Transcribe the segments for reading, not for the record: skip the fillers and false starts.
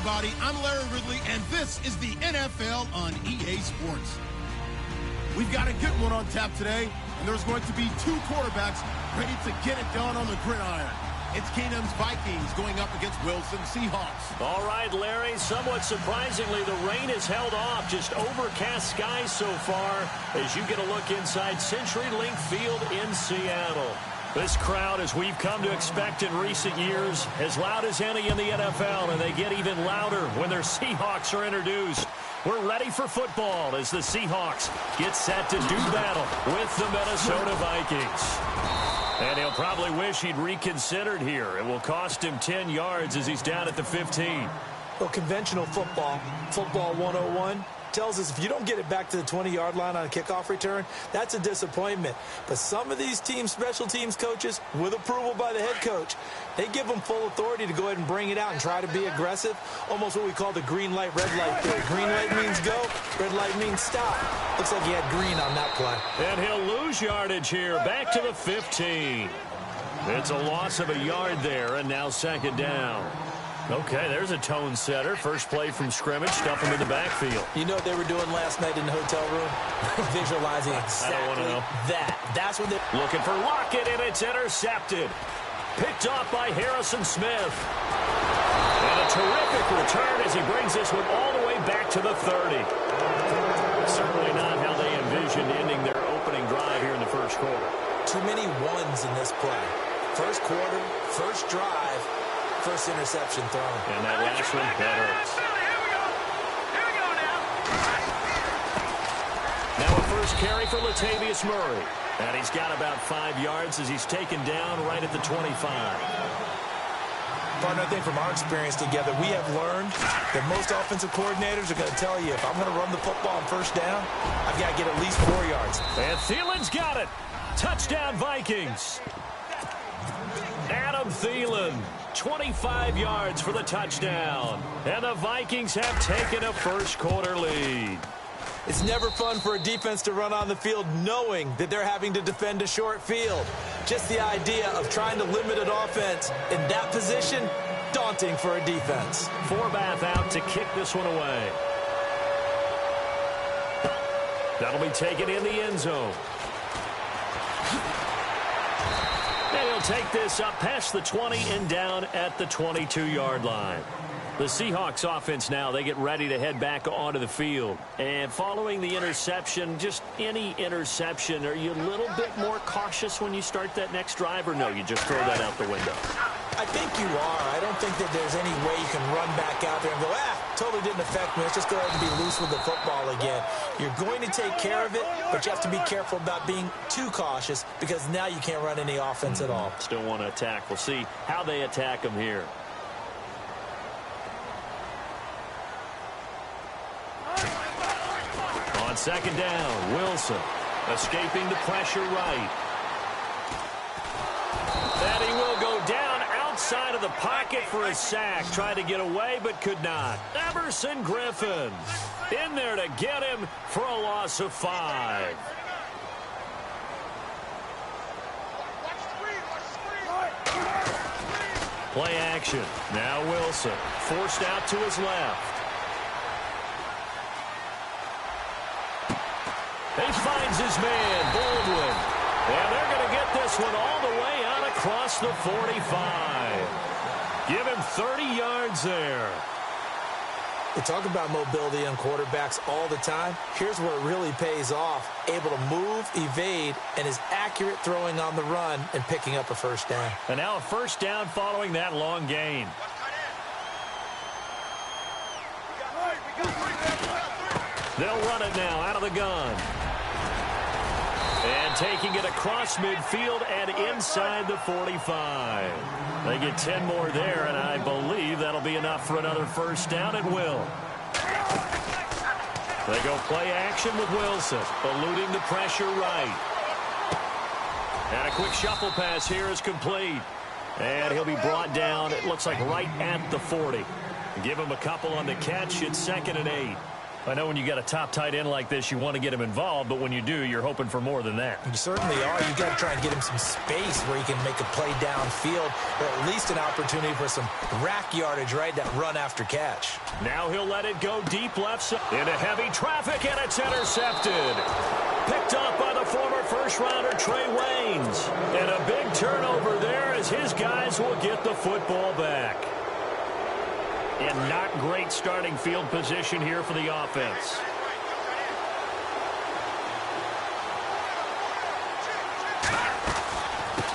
everybody. I'm Larry Ridley, and this is the NFL on EA Sports. We've got a good one on tap today, and there's going to be two quarterbacks ready to get it done on the gridiron. It's Keenum's Vikings going up against Wilson's Seahawks. All right, Larry, somewhat surprisingly, the rain has held off. Just overcast skies so far as you get a look inside CenturyLink Field in Seattle. This crowd, as we've come to expect in recent years, as loud as any in the NFL, and they get even louder when their Seahawks are introduced. We're ready for football as the Seahawks get set to do battle with the Minnesota Vikings. And he'll probably wish he'd reconsidered here. It will cost him 10 yards as he's down at the 15. Well, conventional football 101, tells us if you don't get it back to the 20-yard line on a kickoff return, that's a disappointment. But some of these teams, special teams coaches, with approval by the head coach, they give them full authority to go ahead and bring it out and try to be aggressive, almost what we call the green light, red light theory. Green light means go, red light means stop. Looks like he had green on that play. And he'll lose yardage here, back to the 15. It's a loss of a yard there, and now second down. Okay, there's a tone setter. First play from scrimmage, stuff him in the backfield. You know what they were doing last night in the hotel room? Visualizing exactly that. That's what they're looking for. Lockett, and it's intercepted. Picked off by Harrison Smith. And a terrific return as he brings this one all the way back to the 30. Certainly not how they envisioned ending their opening drive here in the first quarter. Too many ones in this play. First quarter, first drive, first interception thrown. And that last one, that hurts. Now a first carry for Latavius Murray. And he's got about 5 yards as he's taken down right at the 25. Partner, I think from our experience together, we have learned that most offensive coordinators are going to tell you, if I'm going to run the football on first down, I've got to get at least 4 yards. And Thielen's got it. Touchdown, Vikings. Adam Thielen, 25 yards for the touchdown. And the Vikings have taken a first quarter lead. It's never fun for a defense to run on the field knowing that they're having to defend a short field. Just the idea of trying to limit an offense in that position, daunting for a defense. Forbath out to kick this one away. That'll be taken in the end zone. And he'll take this up past the 20 and down at the 22-yard line. The Seahawks offense now, they get ready to head back onto the field. And following the interception, just any interception, are you a little bit more cautious when you start that next drive, or no, you just throw that out the window? I think you are. I don't think that there's any way you can run back out there and go, totally didn't affect me. Let's just go ahead and be loose with the football again. You're going to take care of it, but you have to be careful about being too cautious because now you can't run any offense at all. Still want to attack. We'll see how they attack them here. On second down, Wilson escaping the pressure right. And he will go down outside of the pocket for a sack. Tried to get away, but could not. Emerson Griffin in there to get him for a loss of 5. Play action. Now Wilson forced out to his left. He finds his man, Baldwin. And they're going to get this one all the way out across the 45. Give him 30 yards there. We talk about mobility on quarterbacks all the time. Here's where it really pays off. Able to move, evade, and is accurate throwing on the run and picking up a first down. And now a first down following that long gain. They'll run it now out of the gun. And taking it across midfield and inside the 45. They get 10 more there, and I believe that'll be enough for another first down. It will. They go play action with Wilson, eluding the pressure right. And a quick shuffle pass here is complete. And he'll be brought down, it looks like right at the 40. Give him a couple on the catch. It's 2nd and 8. I know when you got a top tight end like this, you want to get him involved, but when you do, you're hoping for more than that. You certainly are. You got to try and get him some space where he can make a play downfield, or at least an opportunity for some rack yardage, right? That run after catch. Now he'll let it go deep left side into heavy traffic, and it's intercepted. Picked up by the former first-rounder Trey Waynes. And a big turnover there as his guys will get the football back. And not great starting field position here for the offense.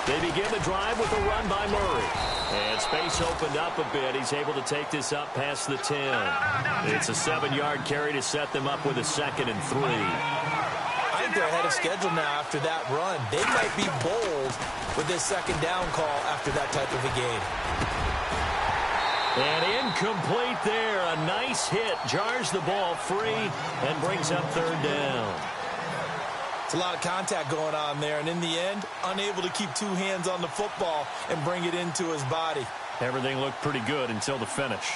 They begin the drive with a run by Murray. And space opened up a bit. He's able to take this up past the 10. It's a 7-yard carry to set them up with a 2nd and 3. I think they're ahead of schedule now after that run. They might be bold with this 2nd down call after that type of a game. And incomplete there. A nice hit. Jars the ball free and brings up 3rd down. It's a lot of contact going on there. And in the end, unable to keep 2 hands on the football and bring it into his body. Everything looked pretty good until the finish.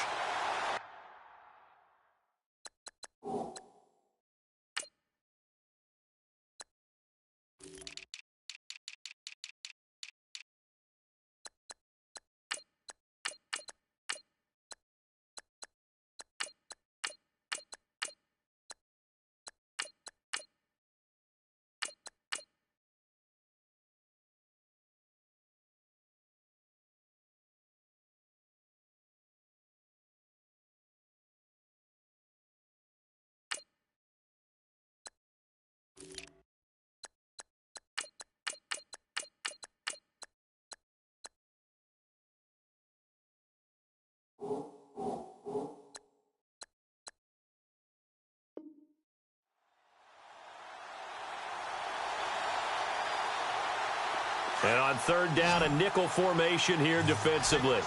And on 3rd down, a nickel formation here defensively.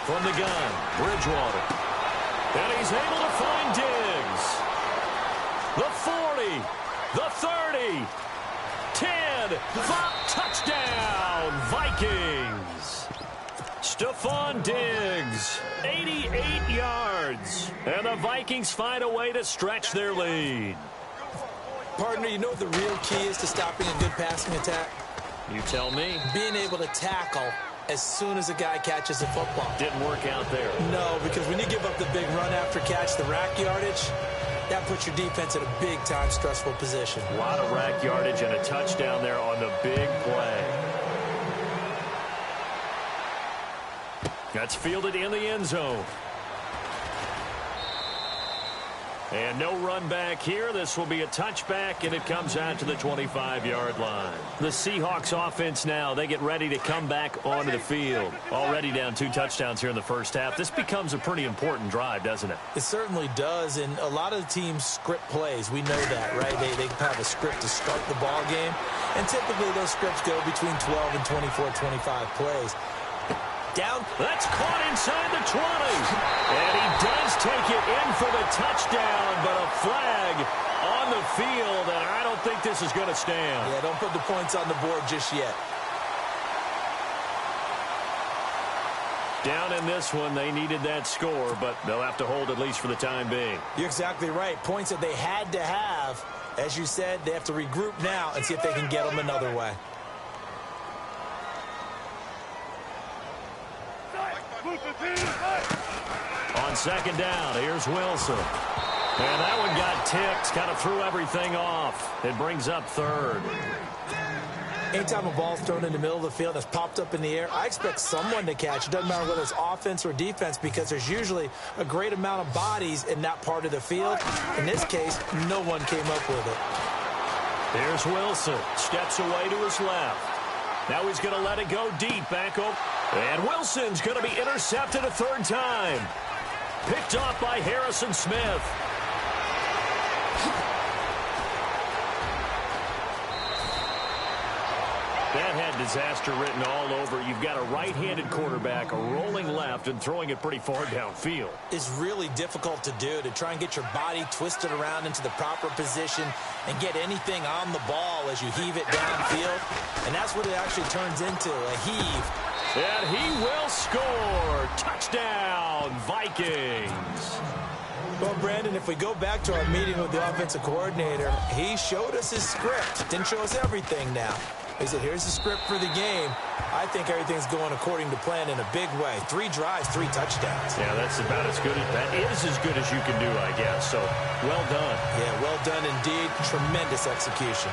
From the gun, Bridgewater. And he's able to find Diggs. The 40, the 30, 10, 5, touchdown, Vikings. Stephon Diggs, 88 yards. And the Vikings find a way to stretch their lead. Partner, you know what the real key is to stopping a good passing attack? You tell me. Being able to tackle as soon as a guy catches the football. Didn't work out there. No, because when you give up the big run after catch, the rack yardage, that puts your defense in a big-time stressful position. A lot of rack yardage and a touchdown there on the big play. That's fielded in the end zone. And no run back here. This will be a touchback, and it comes out to the 25-yard line. The Seahawks offense now, they get ready to come back onto the field. Already down 2 touchdowns here in the first half. This becomes a pretty important drive, doesn't it? It certainly does, and a lot of the teams script plays. We know that, right? They have a script to start the ball game, and typically those scripts go between 12 and 24, 25 plays. Down. That's caught inside the 20. And he does take it in for the touchdown, but a flag on the field, and I don't think this is going to stand. Yeah, don't put the points on the board just yet. Down in this one, they needed that score, but they'll have to hold at least for the time being. You're exactly right. Points that they had to have. As you said, they have to regroup now and see if they can get them another way. On 2nd down, here's Wilson. And that one got ticked, kind of threw everything off. It brings up 3rd. Anytime a ball's thrown in the middle of the field that's popped up in the air, I expect someone to catch. It doesn't matter whether it's offense or defense, because there's usually a great amount of bodies in that part of the field. In this case, no one came up with it. Here's Wilson. Steps away to his left. Now he's going to let it go deep back over. And Wilson's going to be intercepted a 3rd time. Picked off by Harrison Smith. That had disaster written all over. You've got a right-handed quarterback rolling left and throwing it pretty far downfield. It's really difficult to do, to try and get your body twisted around into the proper position and get anything on the ball as you heave it downfield. And that's what it actually turns into, a heave. And he will score. Touchdown, Vikings. Well, Brandon, if we go back to our meeting with the offensive coordinator, he showed us his script. Didn't show us everything now. He said, here's the script for the game. I think everything's going according to plan in a big way. 3 drives, 3 touchdowns. Yeah, that's about as good as that is as good as you can do, I guess. So, well done. Yeah, well done indeed. Tremendous execution.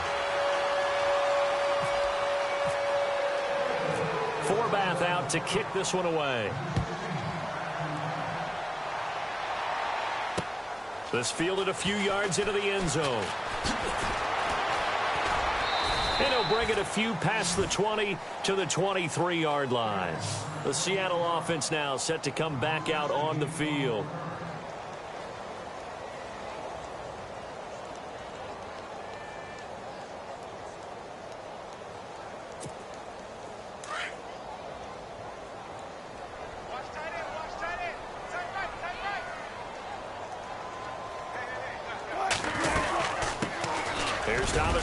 Forbath out to kick this one away. This fielded a few yards into the end zone. And he'll bring it a few past the 20 to the 23-yard line. The Seattle offense now set to come back out on the field.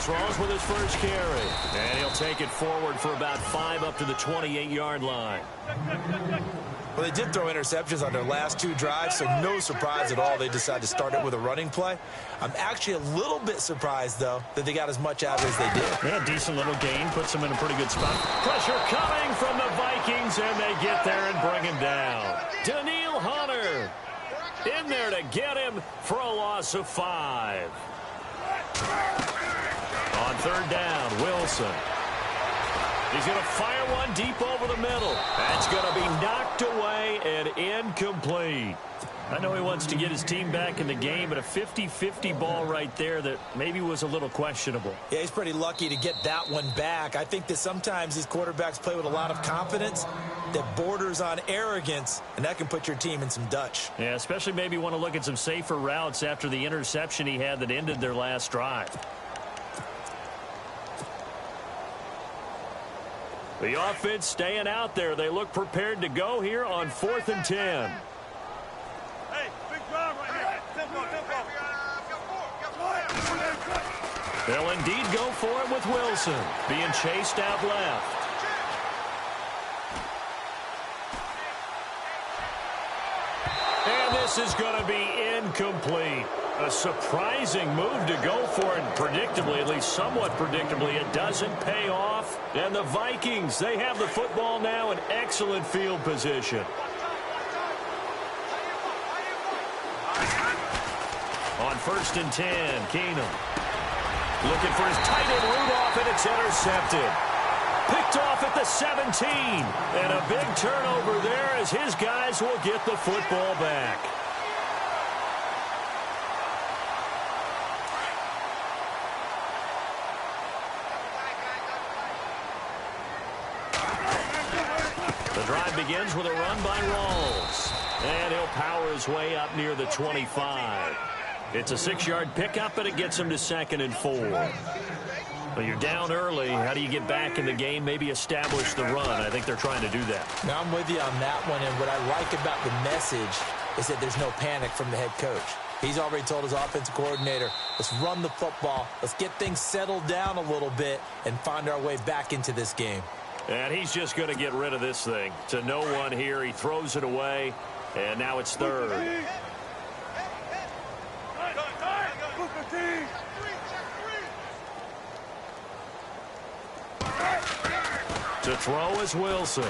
Ross with his first carry. And he'll take it forward for about 5 up to the 28-yard line. Well, they did throw interceptions on their last 2 drives, so no surprise at all they decided to start it with a running play. I'm actually a little bit surprised, though, that they got as much out as they did. Yeah, decent little gain. Puts them in a pretty good spot. Pressure coming from the Vikings, and they get there and bring him down. Daniil Hunter in there to get him for a loss of 5. On 3rd down, Wilson. He's going to fire one deep over the middle. That's going to be knocked away and incomplete. I know he wants to get his team back in the game, but a 50-50 ball right there that maybe was a little questionable. Yeah, he's pretty lucky to get that one back. I think that sometimes these quarterbacks play with a lot of confidence that borders on arrogance, and that can put your team in some Dutch. Yeah, especially maybe want to look at some safer routes after the interception he had that ended their last drive. The offense staying out there. They look prepared to go here on 4th and 10. Hey, big drive right here. Tempo. They'll indeed go for it with Wilson being chased out left. And this is going to be incomplete. A surprising move to go for it. Predictably, at least somewhat predictably, it doesn't pay off. And the Vikings, they have the football now in excellent field position. On 1st and 10, Keenum looking for his tight end Rudolph, and it's intercepted. Picked off at the 17. And a big turnover there as his guys will get the football back. The drive begins with a run by Rawls. And he'll power his way up near the 25. It's a 6-yard pickup, and it gets him to 2nd and 4. Well, you're down early. How do you get back in the game? Maybe establish the run. I think they're trying to do that. Now, I'm with you on that one, and what I like about the message is that there's no panic from the head coach. He's already told his offensive coordinator, let's run the football, let's get things settled down a little bit and find our way back into this game. And he's just going to get rid of this thing. To no one here. He throws it away, and now it's 3rd. To throw is Wilson.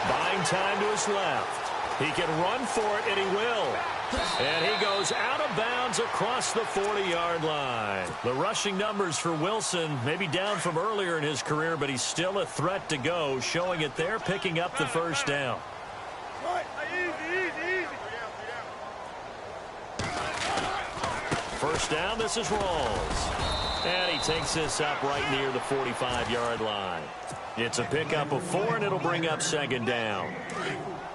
Buying time to his left. He can run for it, and he will. And he goes out of bounds across the 40-yard line. The rushing numbers for Wilson maybe down from earlier in his career, but he's still a threat to go, showing it there, picking up the 1st down. First down, this is Rawls. And he takes this up right near the 45-yard line. It's a pickup of 4, and it'll bring up 2nd down.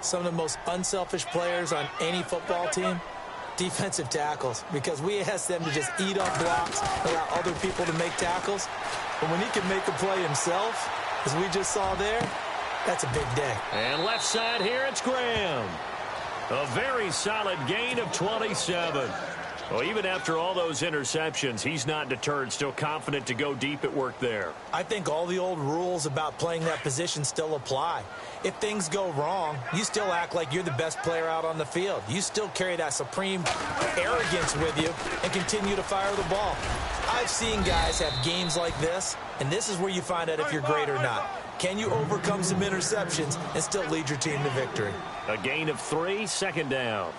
Some of the most unselfish players on any football team, defensive tackles, because we ask them to just eat up blocks, allow other people to make tackles. But when he can make a play himself, as we just saw there, that's a big day. And left side here, it's Graham. A very solid gain of 27. Well, even after all those interceptions, he's not deterred, still confident to go deep at work there. I think all the old rules about playing that position still apply. If things go wrong, you still act like you're the best player out on the field. You still carry that supreme arrogance with you and continue to fire the ball. I've seen guys have games like this, and this is where you find out if you're great or not. Can you overcome some interceptions and still lead your team to victory? A gain of 3, second down.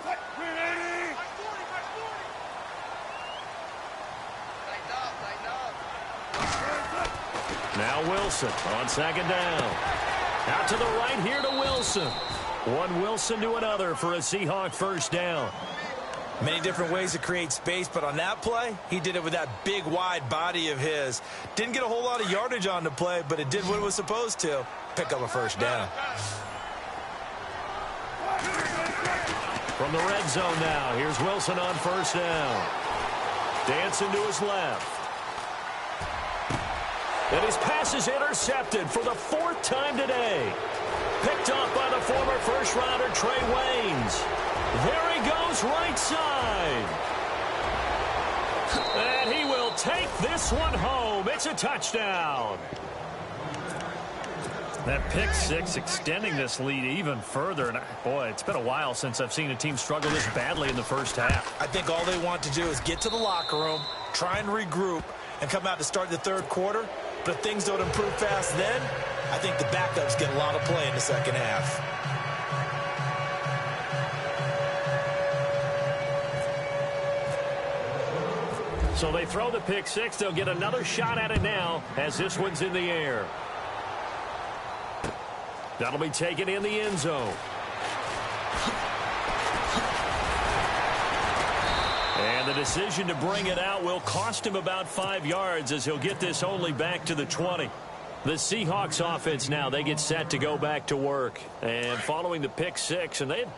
Now Wilson on second down. Out to the right here to Wilson. One Wilson to another for a Seahawk first down. Many different ways to create space, but on that play, he did it with that big, wide body of his. Didn't get a whole lot of yardage on the play, but it did what it was supposed to. Pick up a first down. From the red zone now, here's Wilson on first down. Dancing to his left. And his pass is intercepted for the 4th time today. Picked off by the former first-rounder Trey Waynes. There he goes right side. And he will take this one home. It's a touchdown. That pick six extending this lead even further. And boy, it's been a while since I've seen a team struggle this badly in the first half. I think all they want to do is get to the locker room, try and regroup, and come out to start the third quarter. But if things don't improve fast then, I think the backups get a lot of play in the second half. So they throw the pick six. They'll get another shot at it now as this one's in the air. That'll be taken in the end zone. And the decision to bring it out will cost him about 5 yards as he'll get this only back to the 20. The Seahawks offense now, they get set to go back to work. And following the pick six, and they had